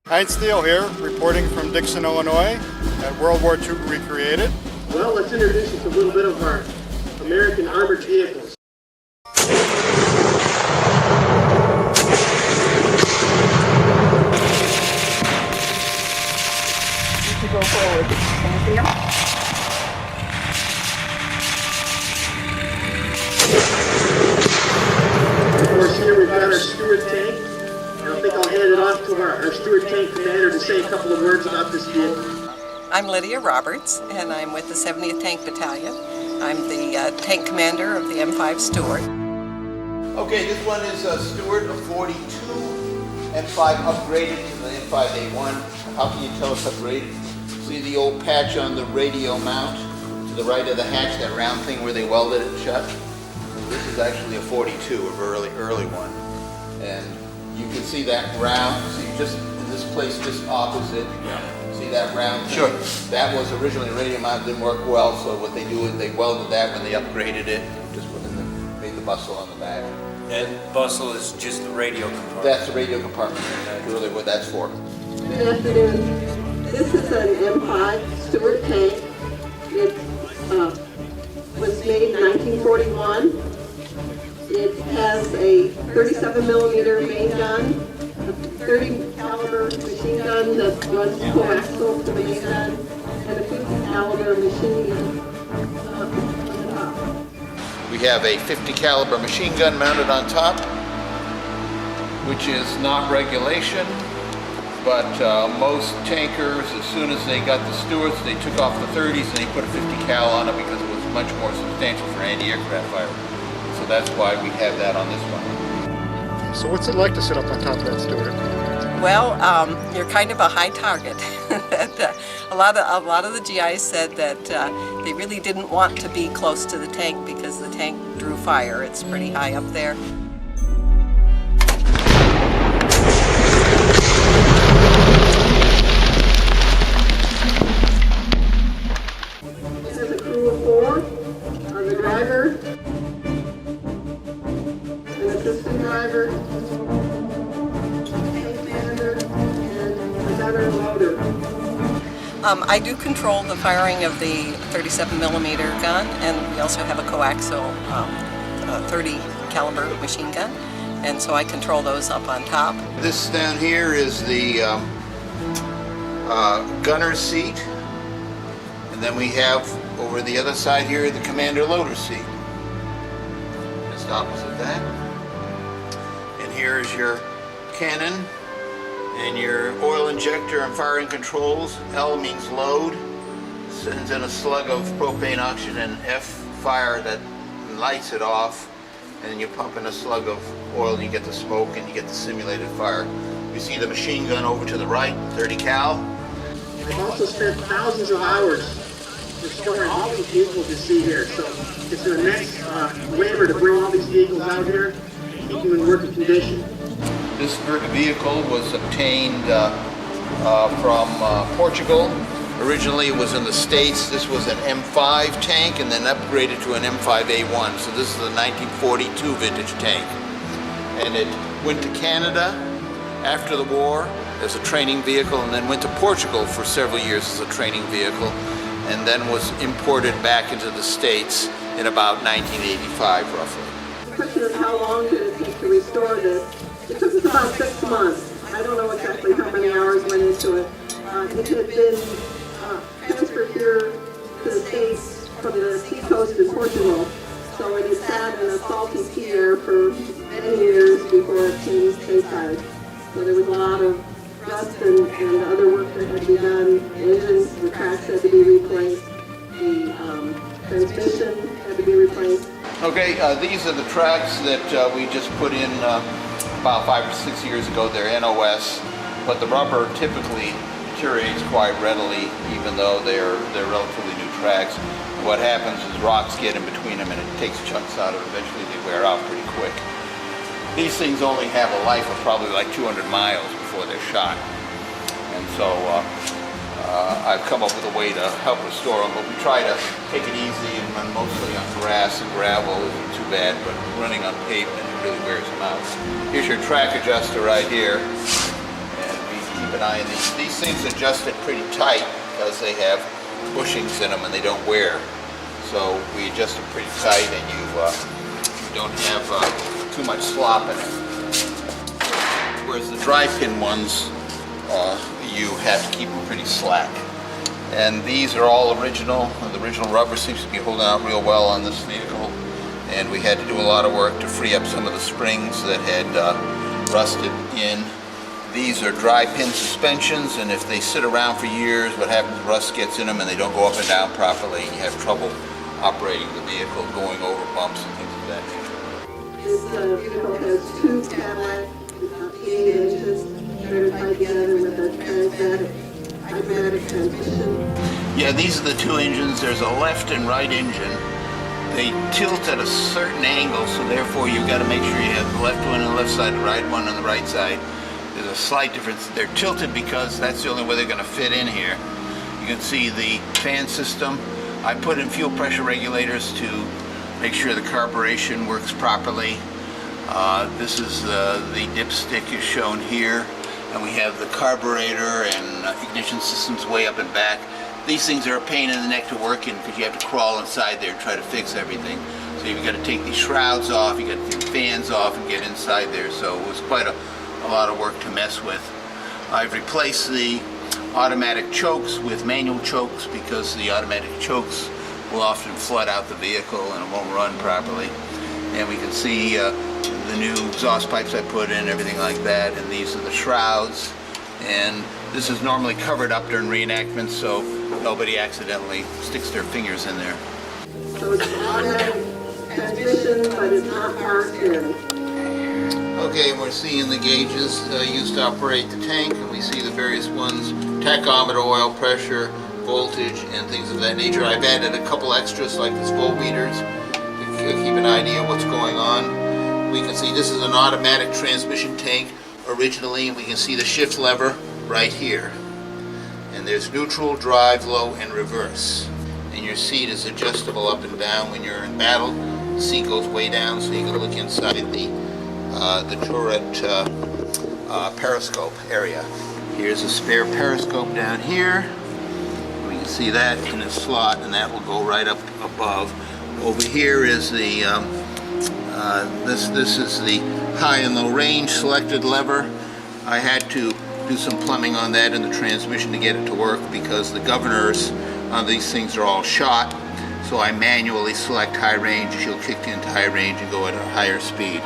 Heinz Thiel here, reporting from Dixon, Illinois, at World War II Recreated. Well, let's introduce you to a little bit of our American armored vehicles. You should go forward. Thank you. Of course, here we've got our Stuart tank. I think I'll hand it off to our Stuart tank commander to say a couple of words about this vehicle. I'm Lydia Roberts, and I'm with the 70th Tank Battalion. I'm the tank commander of the M5 Stuart. Okay, this one is a Stuart, a 42, M5 upgraded to the M5A1. How can you tell it's upgraded? See the old patch on the radio mount to the right of the hatch, that round thing where they welded it shut? This is actually a 42, a early one. And you can see that round, see just in this place just opposite, see that round thing? Sure. That was originally radio mount, didn't work well, so what they do is they welded that when they upgraded it, just made the bustle on the back. And bustle is just the radio compartment. That's the radio compartment, that's really what that's for. Good afternoon. This is an M5 Stuart tank. It was made in 1941. It has a 37 millimeter main gun, a 30 caliber machine gun that runs coaxial to the main gun, and a 50 caliber machine gun on top. We have a 50 caliber machine gun mounted on top, which is not regulation, but most tankers, as soon as they got the Stuarts, they took off the 30s and they put a 50 cal on it because it was much more substantial for anti-aircraft fire. So that's why we have that on this one. So what's it like to sit up on top of that Stuart? Well, you're kind of a high target. a lot of the GIs said that they really didn't want to be close to the tank because the tank drew fire. It's pretty high up there. This is a crew of 4, the driver, an assistant driver, tank commander, and a gunner and loader. I do control the firing of the 37 millimeter gun, and we also have a coaxial 30 caliber machine gun, and so I control those up on top. This down here is the gunner's seat, and then we have over the other side here the commander loader seat. Just opposite that. And here is your cannon and your oil injector and firing controls. L means load, sends in a slug of propane oxygen, and F fire that lights it off, and then you pump in a slug of oil and you get the smoke and you get the simulated fire. You see the machine gun over to the right, 30 cal. We've also spent thousands of hours restoring all these vehicles you see here. So it's an immense labor to bring all these vehicles out here and keep them in working condition. This vehicle was obtained from Portugal. Originally it was in the States. This was an M5 tank and then upgraded to an M5A1. So this is a 1942 vintage tank. And it went to Canada after the war as a training vehicle, and then went to Portugal for several years as a training vehicle, and then was imported back into the States in about 1985 roughly. The question is, how long did it take to restore this? It took us about 6 months. I don't know exactly how many hours went into it. It had been transferred here to the States from the seacoast in Portugal, so it had sat in a salty sea air for many years before it came stateside. So there was a lot of rust and other work that had to be done. The engines, the tracks had to be replaced. The transmission had to be replaced. Okay, these are the tracks that we just put in about 5 or 6 years ago. They're NOS, but the rubber typically deteriorates quite readily, even though they're relatively new tracks. What happens is rocks get in between them and it takes chunks out of it. Eventually they wear out pretty quick. These things only have a life of probably like 200 miles before they're shot. And so I've come up with a way to help restore them, but we try to take it easy and run mostly on grass and gravel. Isn't too bad, but running on pavement, it really wears them out. Here's your track adjuster right here. And we keep an eye on these. These things adjusted pretty tight because they have bushings in them and they don't wear. So we adjust them pretty tight, and you don't have too much slop in it. Whereas the dry pin ones, you have to keep them pretty slack. And these are all original. The original rubber seems to be holding out real well on this vehicle. And we had to do a lot of work to free up some of the springs that had rusted in. These are dry pin suspensions, and if they sit around for years, what happens, rust gets in them and they don't go up and down properly, and you have trouble operating the vehicle, going over bumps and things of that nature. This vehicle has two Cadillac 88 inches that are tied together with a automatic transmission. Yeah, these are the two engines. There's a left and right engine. They tilt at a certain angle, so therefore you've got to make sure you have the left one on the left side, the right one on the right side. There's a slight difference. They're tilted because that's the only way they're going to fit in here. You can see the fan system. I put in fuel pressure regulators to make sure the carburation works properly. This is the dipstick is shown here, and we have the carburetor and ignition systems way up and back. These things are a pain in the neck to work in because you have to crawl inside there and try to fix everything. So you've got to take these shrouds off, you got to take the fans off and get inside there. So it was quite a lot of work to mess with. I've replaced the automatic chokes with manual chokes because the automatic chokes will often flood out the vehicle and it won't run properly. And we can see the new exhaust pipes I put in, everything like that. And these are the shrouds. And this is normally covered up during reenactments so nobody accidentally sticks their fingers in there. So it's an automatic transmission, but it's not power steering. Okay, we're seeing the gauges used to operate the tank, and we see the various ones, tachometer, oil pressure, voltage, and things of that nature. I've added a couple extras like these voltmeters to keep an idea of what's going on. We can see this is an automatic transmission tank originally, and we can see the shift lever right here. And there's neutral, drive, low, and reverse. And your seat is adjustable up and down when you're in battle. The seat goes way down so you can look inside the turret periscope area. Here's a spare periscope down here. We can see that in a slot, and that will go right up above. Over here is the this is the high and low range selected lever. I had to do some plumbing on that in the transmission to get it to work because the governors on these things are all shot. So I manually select high range. She'll kick into high range and go at a higher speed.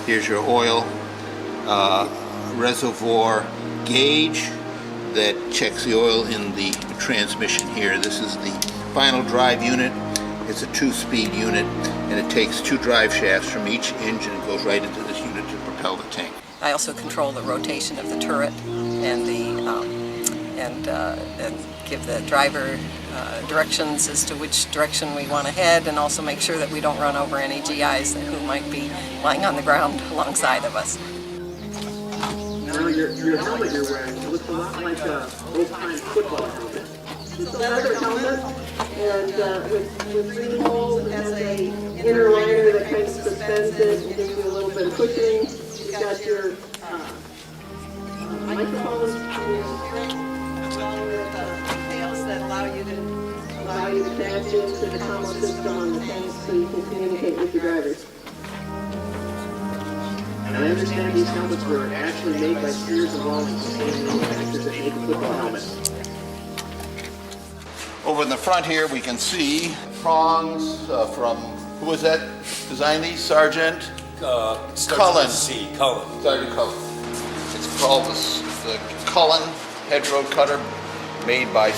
Here's your oil reservoir gauge that checks the oil in the transmission here. This is the final drive unit. It's a 2-speed unit, and it takes 2 drive shafts from each engine and goes right into this unit to propel the tank. I also control the rotation of the turret and give the driver directions as to which direction we want to head, and also make sure that we don't run over any GIs who might be lying on the ground alongside of us. Now your helmet you're wearing looks a lot like a old-time football helmet. It's a leather helmet, and with 3 holes, it has a inner liner that kind of suspends it and gives you a little bit of cushioning. You've got your microphones in your ear, along with tails that allow you to attach into the combo system on the tank so you can communicate with your drivers. And I understand these helmets were actually made by Sears and Rollins, the same manufacturers that make the football helmets. Over in the front here, we can see prongs from, who was that designed these? Sergeant? Cullen. Sergeant Cullen. It's called the Cullen Hedgerow cutter, made by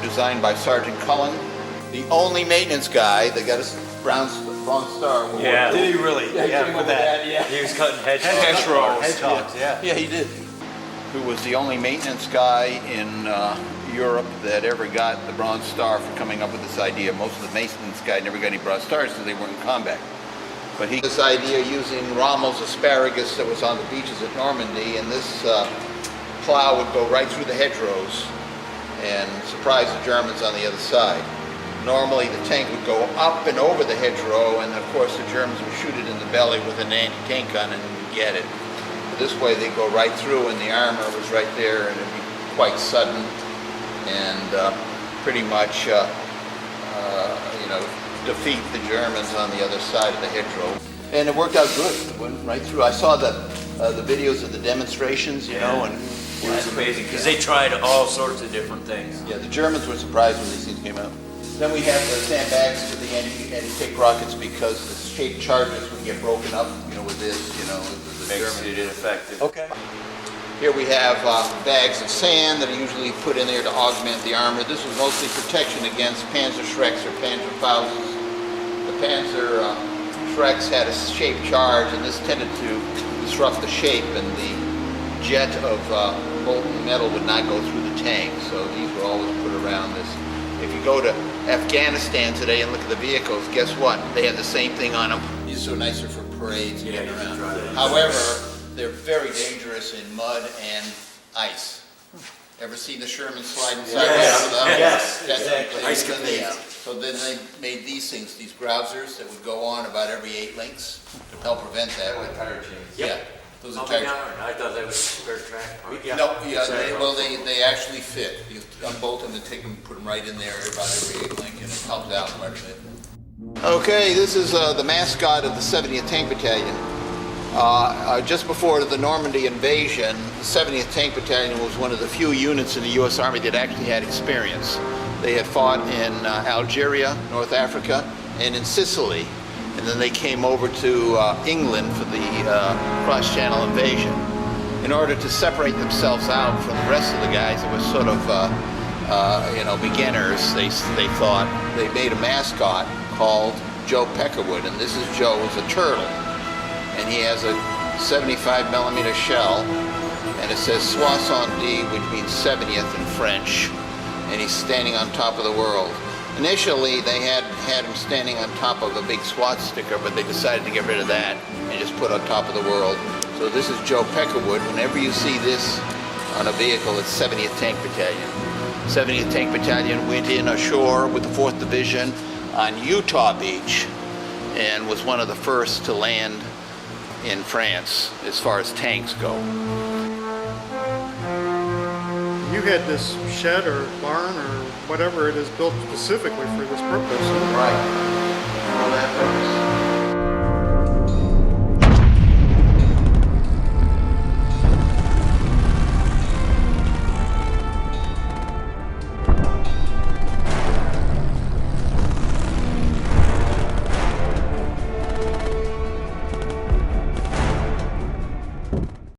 designed by Sergeant Cullen. The only maintenance guy that got a Bronze Star Award. Yeah. Did he really? Yeah, with that. Yeah. He was cutting hedgerows. Hedgehogs, yeah. Yeah, he did. Who was the only maintenance guy in Europe that ever got the Bronze Star for coming up with this idea. Most of the maintenance guys never got any Bronze Stars because they weren't in combat. But he this idea using Rommel's asparagus that was on the beaches at Normandy, and this plow would go right through the hedgerows and surprise the Germans on the other side. Normally the tank would go up and over the hedgerow, and of course the Germans would shoot it in the belly with an anti-tank gun and get it. This way they go right through, and the armor was right there, and it'd be quite sudden, and pretty much, you know, defeat the Germans on the other side of the hedgerow. And it worked out good. It went right through. I saw the videos of the demonstrations, you know, and It was amazing because they tried all sorts of different things. yeah, the Germans were surprised when these things came out. Then we have the sandbags for the anti-tank rockets because the shaped charges would get broken up, you know, with this, you know, with the Makes German. it ineffective. Okay. Here we have bags of sand that are usually put in there to augment the armor. This was mostly protection against Panzer Schrecks or Panzer Faustes. The Panzer Schrecks had a shaped charge, and this tended to disrupt the shape, and the jet of molten metal would not go through the tank. So these were always put around this. If you go to Afghanistan today and look at the vehicles, guess what? They have the same thing on them. These are nicer for parades and getting around. However, they're very dangerous in mud and ice. Ever seen the Sherman slide inside? Yes, That's exactly. Ice capades. So then they made these things, these grousers that would go on about every 8 links to help prevent that. Like tire chains. Yeah, those are Oh my tire God, I thought that was spare track part. No, yeah, they actually fit. You unbolt them and take them, put them right in there about every 8 link, and it comes out quite a bit. Okay, this is the mascot of the 70th Tank Battalion. Just before the Normandy invasion, the 70th Tank Battalion was one of the few units in the U.S. Army that actually had experience. They had fought in Algeria, North Africa, and in Sicily. And then they came over to England for the cross-channel invasion. In order to separate themselves out from the rest of the guys that were sort of, you know, beginners, they thought, they made a mascot called Joe Peckerwood. And this is Joe, who's a turtle. And he has a 75mm shell, and it says Soixante, which means 70th in French, and he's standing on top of the world. Initially, they had him standing on top of a big SWAT sticker, but they decided to get rid of that and just put on top of the world. So this is Joe Peckerwood. Whenever you see this on a vehicle, it's 70th Tank Battalion. 70th Tank Battalion went in ashore with the 4th Division on Utah Beach and was one of the first to land in France as far as tanks go. You had this shed or barn or whatever it is built specifically for this purpose. Right. For that purpose.